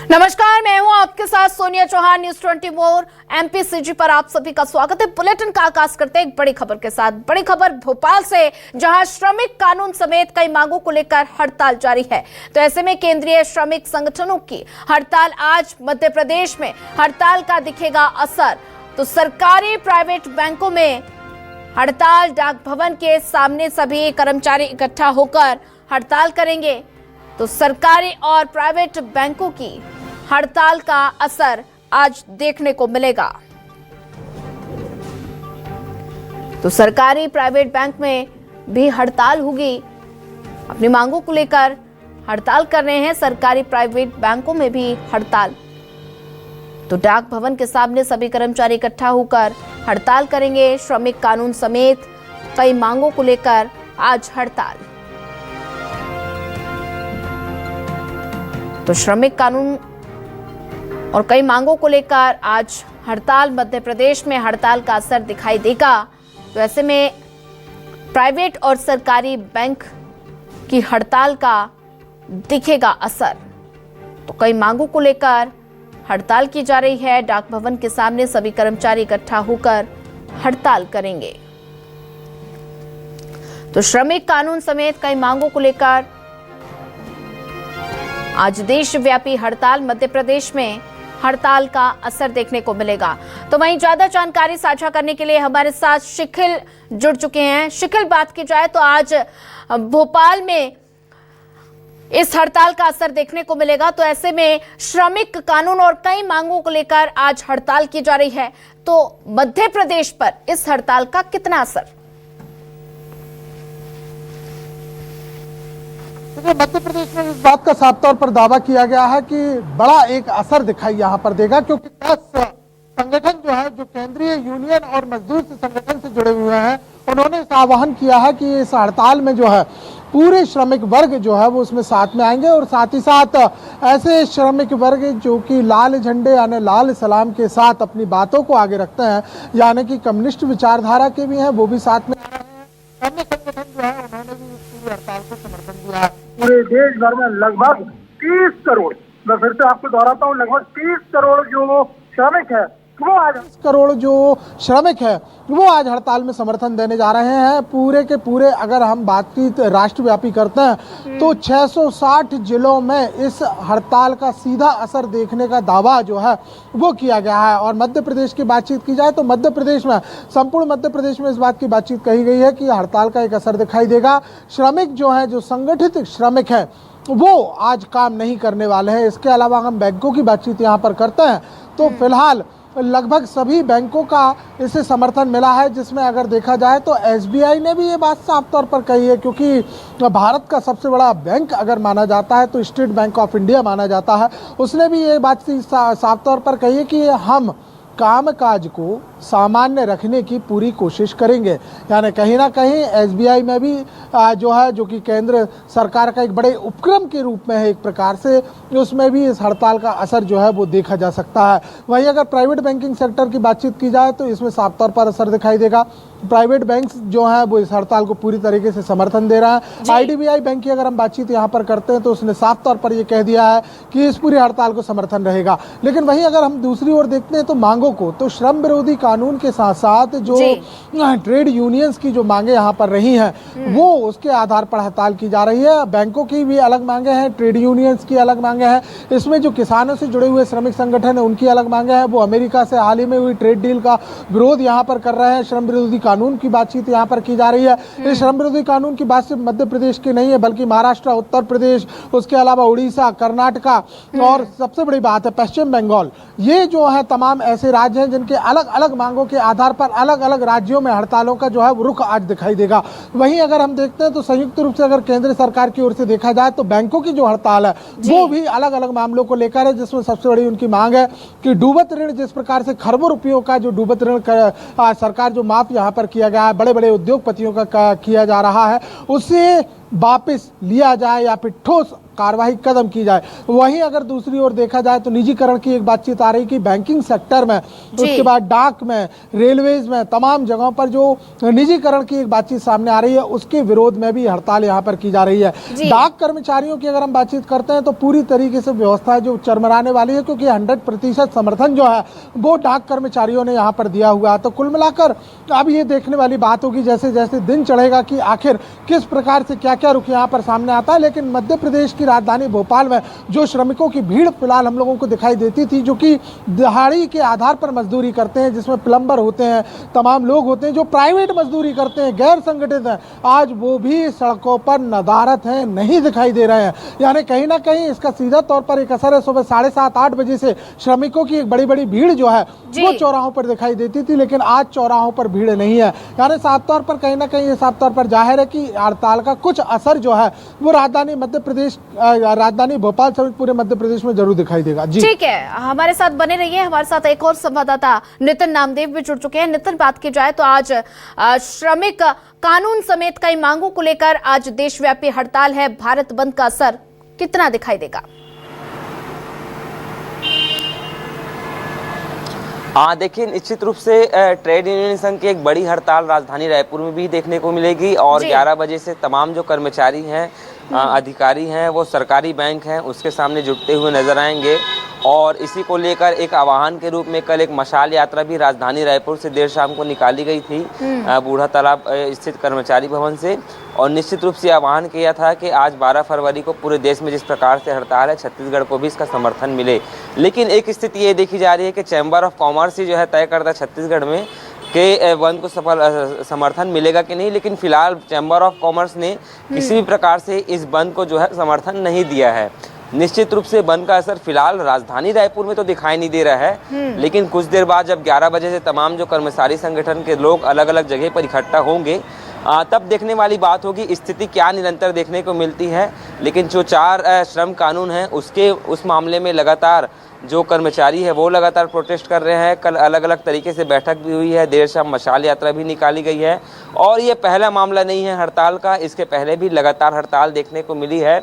नमस्कार, मैं हूं आपके साथ सोनिया चौहान। न्यूज 24 एमपीसीजी पर आप सभी का स्वागत है। बुलेटिन का आगाज करते हैं एक बड़ी खबर के साथ। बड़ी खबर भोपाल से, जहां श्रमिक कानून समेत कई मांगों को लेकर हड़ताल जारी है। तो ऐसे में केंद्रीय श्रमिक संगठनों की हड़ताल आज मध्य प्रदेश में हड़ताल का दिखेगा असर। तो सरकारी प्राइवेट बैंकों में हड़ताल, डाक भवन के सामने सभी कर्मचारी इकट्ठा होकर हड़ताल करेंगे। तो सरकारी और प्राइवेट बैंकों की हड़ताल का असर आज देखने को मिलेगा। तो सरकारी प्राइवेट बैंक में भी हड़ताल होगी। अपनी मांगों को लेकर हड़ताल कर रहे हैं सरकारी प्राइवेट बैंकों में भी हड़ताल। तो डाक भवन के सामने सभी कर्मचारी इकट्ठा होकर हड़ताल करेंगे। श्रमिक कानून समेत कई मांगों को लेकर आज हड़ताल। तो श्रमिक कानून और कई मांगों को लेकर आज हड़ताल, मध्य प्रदेश में हड़ताल का असर दिखाई देगा। तो ऐसे में प्राइवेट और सरकारी बैंक की हड़ताल का दिखेगा असर। तो कई मांगों को लेकर हड़ताल की जा रही है। डाक भवन के सामने सभी कर्मचारी इकट्ठा होकर हड़ताल करेंगे। तो श्रमिक कानून समेत कई मांगों को लेकर आज देशव्यापी हड़ताल, मध्य प्रदेश में हड़ताल का असर देखने को मिलेगा। तो वहीं ज्यादा जानकारी साझा करने के लिए हमारे साथ शिखिल जुड़ चुके हैं। शिखिल, बात की जाए तो आज भोपाल में इस हड़ताल का असर देखने को मिलेगा। तो ऐसे में श्रमिक कानून और कई मांगों को लेकर आज हड़ताल की जा रही है। तो मध्य प्रदेश पर इस हड़ताल का कितना असर? मध्य प्रदेश में इस बात का साफ तौर पर दावा किया गया है कि बड़ा एक असर दिखाई यहाँ पर देगा, क्योंकि 10 संगठन जो है, जो केंद्रीय यूनियन और मजदूर संगठन से जुड़े हुए हैं, उन्होंने इस आह्वान किया है कि इस हड़ताल में जो है पूरे श्रमिक वर्ग जो है वो उसमें साथ में आएंगे। और साथ ही साथ ऐसे श्रमिक वर्ग जो कि लाल झंडे यानी लाल सलाम के साथ अपनी बातों को आगे रखते हैं, यानी कि कम्युनिस्ट विचारधारा के भी हैं, वो भी साथ में आ रहे हैं। अन्य संगठन जो है उन्होंने भी इस पूरी हड़ताल को समर्थन दिया है। पूरे देश भर में लगभग 30 करोड़, मैं फिर से आपको दोहराता हूँ, लगभग 30 करोड़ जो श्रमिक है वो आज 30 करोड़ जो श्रमिक है वो आज हड़ताल में समर्थन देने जा रहे हैं। पूरे के पूरे अगर हम बातचीत राष्ट्रव्यापी करते हैं तो 660 जिलों में इस हड़ताल का सीधा असर देखने का दावा जो है वो किया गया है। और मध्य प्रदेश की बातचीत की जाए तो मध्य प्रदेश में, संपूर्ण मध्य प्रदेश में इस बात की बातचीत कही गई है कि हड़ताल का एक असर दिखाई देगा। श्रमिक जो है, जो संगठित श्रमिक है, वो आज काम नहीं करने वाले हैं। इसके अलावा हम बैंकों की बातचीत यहाँ पर करते हैं तो फिलहाल लगभग सभी बैंकों का इसे समर्थन मिला है, जिसमें अगर देखा जाए तो एसबीआई ने भी ये बात साफ तौर पर कही है, क्योंकि भारत का सबसे बड़ा बैंक अगर माना जाता है तो स्टेट बैंक ऑफ इंडिया माना जाता है। उसने भी ये बात साफ तौर पर कही है कि हम कामकाज को सामान्य रखने की पूरी कोशिश करेंगे। यानी कहीं ना कहीं एसबीआई में भी जो है, जो कि केंद्र सरकार का एक बड़े उपक्रम के रूप में है एक प्रकार से, उसमें भी इस हड़ताल का असर जो है वो देखा जा सकता है। वहीं अगर प्राइवेट बैंकिंग सेक्टर की बातचीत की जाए तो इसमें साफ तौर पर असर दिखाई देगा। प्राइवेट बैंक जो है वो इस हड़ताल को पूरी तरीके से समर्थन दे रहा है। आईडीबीआई बैंक की अगर हम बातचीत यहाँ पर करते हैं तो उसने साफ तौर पर यह कह दिया है कि इस पूरी हड़ताल को समर्थन रहेगा। लेकिन वहीं अगर हम दूसरी ओर देखते हैं तो मांगों को, तो श्रम विरोधी कानून के साथ साथ जो ट्रेड यूनियंस की जो मांगे यहाँ पर रही हैं वो उसके आधार पर हड़ताल की जा रही है। बैंकों की भी अलग मांगे हैं, ट्रेड यूनियंस की अलग मांगे हैं। इसमें जो किसानों से जुड़े हुए श्रमिक संगठन है उनकी अलग मांगे हैं। वो अमेरिका से हाल ही में हुई ट्रेड डील का विरोध यहाँ पर कर रहे हैं। श्रम विरोधी कानून की बातचीत यहाँ पर की जा रही है। इस श्रम विरोधी कानून की बात सिर्फ मध्य प्रदेश की नहीं है, बल्कि महाराष्ट्र, उत्तर प्रदेश, उसके अलावा उड़ीसा, कर्नाटका और सबसे बड़ी बात है पश्चिम बंगाल, ये जो है तमाम ऐसे राज्य हैं जिनके अलग अलग मांगों के आधार पर अलग अलग राज्यों में हड़तालों का जो है रुख आज दिखाई देगा। वहीं अगर हम देखते हैं तो संयुक्त रूप से अगर केंद्र सरकार की ओर से देखा जाए तो बैंकों की जो हड़ताल है वो भी अलग अलग मामलों को लेकर है, जिसमें सबसे बड़ी उनकी मांग है कि डूबत ऋण, जिस प्रकार से खरबों रुपयों का जो डूबत ऋण सरकार जो माफ यहाँ पर किया गया है, बड़े बड़े उद्योगपतियों का किया जा रहा है, उसे वापस लिया जाए या फिर ठोस कार्रवाई कदम की जाए। वहीं अगर दूसरी ओर देखा जाए तो निजीकरण की एक बातचीत आ रही कि बैंकिंग सेक्टर में, उसके बाद डाक में, रेलवेज में, तमाम जगहों पर जो निजीकरण की एक बातचीत सामने आ रही है, उसके विरोध में भी हड़ताल यहाँ पर की जा रही है। डाक कर्मचारियों की अगर हम बातचीत करते हैं तो पूरी तरीके से व्यवस्था जो चरमराने वाली है, क्योंकि 100% समर्थन जो है वो डाक कर्मचारियों ने यहाँ पर दिया हुआ है। तो कुल मिलाकर अब ये देखने वाली बात होगी जैसे जैसे दिन चढ़ेगा कि आखिर किस प्रकार से क्या क्या रुख यहाँ पर सामने आता है। लेकिन मध्य प्रदेश की राजधानी भोपाल में जो श्रमिकों की भीड़ फिलहाल हम लोगों को दिखाई देती थी, जो कि दिहाड़ी के आधार पर मजदूरी करते हैं, जिसमें प्लम्बर होते हैं, तमाम लोग होते हैं जो प्राइवेट मजदूरी करते हैं, गैर संगठित हैं, आज वो भी सड़कों पर नदारत हैं, नहीं दिखाई दे रहे हैं। यानी कहीं ना कहीं इसका सीधा तौर पर एक असर है। सुबह 7:30-8 बजे से श्रमिकों की एक बड़ी बड़ी भीड़ जो है वो चौराहों पर दिखाई देती थी, लेकिन आज चौराहों पर भीड़ नहीं है। यानी साफ तौर पर कहीं ना कहीं ये साफ तौर पर जाहिर है कि हड़ताल का कुछ असर जो है वो राजधानी भोपाल समेत पूरे मध्य प्रदेश में जरूर दिखाई देगा। जी ठीक है, हमारे साथ बने रहिए। हमारे साथ एक और संवाददाता नितिन नामदेव भी जुड़ चुके हैं। नितिन, बात की जाए तो आज श्रमिक कानून समेत कई मांगों को लेकर आज देशव्यापी हड़ताल है। भारत बंद का असर कितना दिखाई देगा? देखिए, निश्चित रूप से ट्रेड यूनियन संघ की एक बड़ी हड़ताल राजधानी रायपुर में भी देखने को मिलेगी और 11 बजे से तमाम जो कर्मचारी हैं, अधिकारी हैं, वो सरकारी बैंक हैं, उसके सामने जुटते हुए नजर आएंगे। और इसी को लेकर एक आह्वान के रूप में कल एक मशाल यात्रा भी राजधानी रायपुर से देर शाम को निकाली गई थी बूढ़ा तालाब स्थित कर्मचारी भवन से। और निश्चित रूप से आह्वान किया था कि आज 12 फरवरी को पूरे देश में जिस प्रकार से हड़ताल है, छत्तीसगढ़ को भी इसका समर्थन मिले। लेकिन एक स्थिति ये देखी जा रही है कि चैम्बर ऑफ कॉमर्स ही जो है तय करता है छत्तीसगढ़ में कि बंद को सफल समर्थन मिलेगा कि नहीं। लेकिन फिलहाल चैम्बर ऑफ कॉमर्स ने किसी भी प्रकार से इस बंद को जो है समर्थन नहीं दिया है। निश्चित रूप से बंद का असर फिलहाल राजधानी रायपुर में तो दिखाई नहीं दे रहा है, लेकिन कुछ देर बाद जब 11 बजे से तमाम जो कर्मचारी संगठन के लोग अलग अलग जगह पर इकट्ठा होंगे, तब देखने वाली बात होगी स्थिति क्या निरंतर देखने को मिलती है। लेकिन जो 4 श्रम कानून हैं उस मामले में लगातार जो कर्मचारी है वो लगातार प्रोटेस्ट कर रहे हैं। कल अलग अलग तरीके से बैठक भी हुई है, देर शाम मशाल यात्रा भी निकाली गई है। और ये पहला मामला नहीं है हड़ताल का, इसके पहले भी लगातार हड़ताल देखने को मिली है।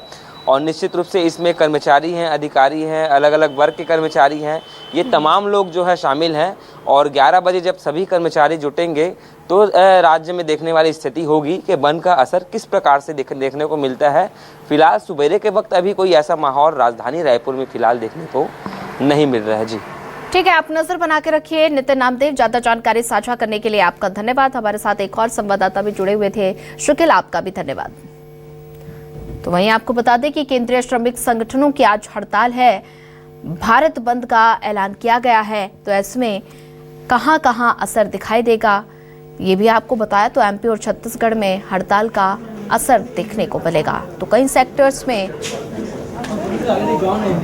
और निश्चित रूप से इसमें कर्मचारी हैं, अधिकारी हैं, अलग अलग वर्ग के कर्मचारी हैं, ये तमाम लोग जो है शामिल हैं। और 11 बजे जब सभी कर्मचारी जुटेंगे तो राज्य में देखने वाली स्थिति होगी कि बंद का असर किस प्रकार से देखने को मिलता है। फिलहाल सुबेरे के वक्त अभी कोई ऐसा माहौल राजधानी रायपुर में फिलहाल देखने को नहीं मिल रहा है। जी ठीक है, आप नजर बना के रखिए। नितिन नामदेव, ज्यादा जानकारी साझा करने के लिए आपका धन्यवाद। हमारे साथ एक और संवाददाता भी जुड़े हुए थे, शुकिल, आपका भी धन्यवाद। तो वहीं आपको बता दें कि केंद्रीय श्रमिक संगठनों की आज हड़ताल है, भारत बंद का ऐलान किया गया है। तो ऐसे में कहां कहां असर दिखाई देगा ये भी आपको बताया। तो एमपी और छत्तीसगढ़ में हड़ताल का असर देखने को मिलेगा। तो कई सेक्टर्स में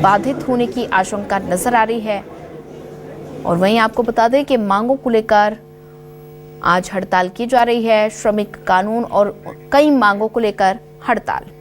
बाधित होने की आशंका नजर आ रही है। और वहीं आपको बता दें कि मांगों को लेकर आज हड़ताल की जा रही है। श्रमिक कानून और कई मांगों को लेकर हड़ताल।